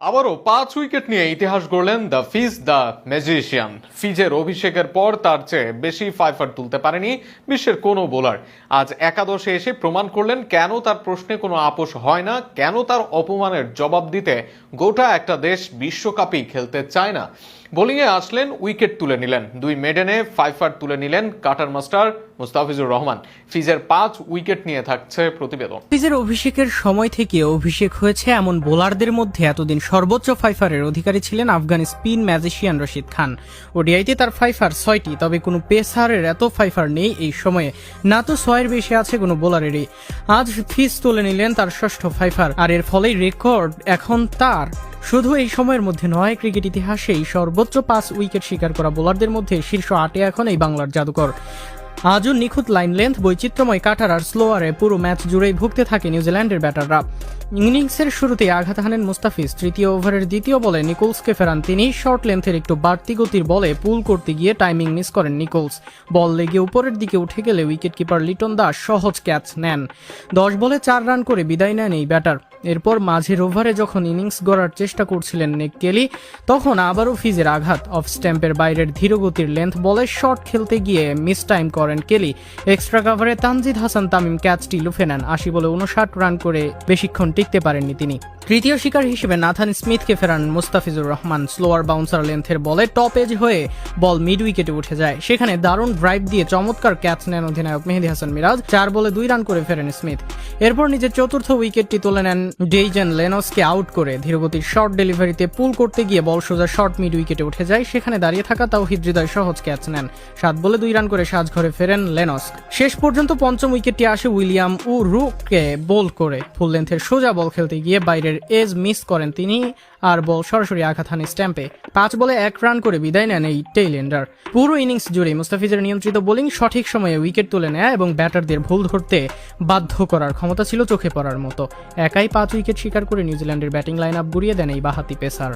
আবারও 5 উইকেট নিয়ে ইতিহাস গড়লেন দ্য ম্যাজিশিয়ান। ফিজের অভিষেকের পর তার চেয়ে বেশি ফাইফার তুলতে পারেনি বিশ্বের কোনো বোলার। আজ একাদশে এসে প্রমাণ করলেন কেন তার প্রশ্নে কোনো আপোষ হয় না, কেন তার অপমানের জবাব দিতে গোটা একটা দেশ বিশ্বকাপই খেলতে চায় না। বোলিংয়ে আসলেন, উইকেট তুলে নিলেন, 2 মেডেনে ফাইফার তুলে নিলেন কাটার মাস্টার মুস্তাফিজুর রহমান। ফিজের 5 উইকেট নিয়ে থাকছে প্রতিবেদন। ফিজের অভিষেকের সময় থেকে অভিষেক হয়েছে এমন বোলারদের মধ্যে এতদিন সর্বোচ্চ ফাইফারের অধিকারী ছিলেন আফগান স্পিন ম্যাজিশিয়ান রশিদ খান। ওডিআইতে তার ফাইফার 6টি, তবে কোনো পেসারের এত ফাইফার নেই এই সময়ে, না তো 6-এর বেশি আছে কোনো বোলারেরই। আজ ফিজ তুলে নিলেন তার 6ষ্ঠ ফাইফার, আর এর ফলেই রেকর্ড এখন তার। শুধু এই সময়ের মধ্যে নয়, ক্রিকেট ইতিহাসেই সর্বোচ্চ 5 উইকেট শিকার করা বোলারদের মধ্যে শীর্ষ 8-এ এখন এই বাংলার জাদুকর। আজও নিখুঁত লাইন লেন্থ, বৈচিত্র্যময় কাটার আর স্লোয়ারে পুরো ম্যাচ জুড়েই ভুগতে থাকে নিউজিল্যান্ডের ব্যাটাররা। ইনিংসের শুরুতেই আঘাত হানেন মুস্তাফিজ। তৃতীয় ওভারের দ্বিতীয় বলে নিকোলসকে ফেরান তিনি। শর্ট লেন্থের একটু বাড়তি গতির বলে পুল করতে গিয়ে টাইমিং মিস করেন নিকোলস। বল লেগে উপরের দিকে উঠে গেলে উইকেট কিপার লিটন দাস সহজ ক্যাচ নেন। 10 বলে 4 রান করে বিদায় নেন এই ব্যাটার। এরপর মাঝের ওভারে যখন ইনিংস গড়ার চেষ্টা করছিলেন নিক কেলি, তখন আবারও ফিজের আঘাত। অফ স্ট্যাম্পের বাইরের ধীরগতির লেন্থ বলে শর্ট খেলতে গিয়ে মিস টাইম করেন কেলি। এক্সট্রা কাভারে তানজিদ হাসান তামিম ক্যাচটি লুফে নেন। 80 বলে 59 রান করে বেশিক্ষণ টিকতে পারেননি তিনি। তৃতীয় শিকার হিসেবে নাথান স্মিথকে ফেরান মুস্তাফিজুর রহমান। স্লোয়ার বাউন্সার লেন্থের বলে টপ এজ হয়ে বল মিড উইকেটে উঠে যায়। সেখানে দারুণ ড্রাইভ দিয়ে চমৎকার ক্যাচ নেন অধিনায়ক মেহেদী হাসান মিরাজ। 4 বলে 2 রান করে ফেরেন স্মিথ। এরপর নিজের চতুর্থ উইকেটটি তুলে নেন ডেইজন লেনসকে আউট করে। ধীরগতির শর্ট ডেলিভারিতে পুল করতে গিয়ে বল সোজা শর্ট মিড উইকেটে উঠে যায়। সেখানে দাঁড়িয়ে থাকা তাওহিদ হৃদয় সহজ ক্যাচ নেন। 7 বলে 2 রান করে সাজঘরে ফেরেন লেনস। শেষ পর্যন্ত পঞ্চম উইকেটটি আসে উইলিয়াম রুককে বোল করে। ফুল লেন্থের সোজা বল খেলতে গিয়ে বাইরের এজ মিস করেন তিনি, আর বল সরাসরি আঘাত হানে স্ট্যাম্পে। 5 বলে 1 রান করে বিদায় নেন এই টেইল এন্ডার। পুরো ইনিংস জুড়ে মুস্তাফিজের নিয়ন্ত্রিত বোলিং, সঠিক সময়ে উইকেট তুলে নেয়া এবং ব্যাটারদের ভুল ধরতে বাধ্য করার ক্ষমতা ছিল চোখে পড়ার মতো। একাই 5 উইকেট শিকার করে নিউজিল্যান্ডের ব্যাটিং লাইন আপ গুড়িয়ে দেন এই বাঁহাতি পেসার।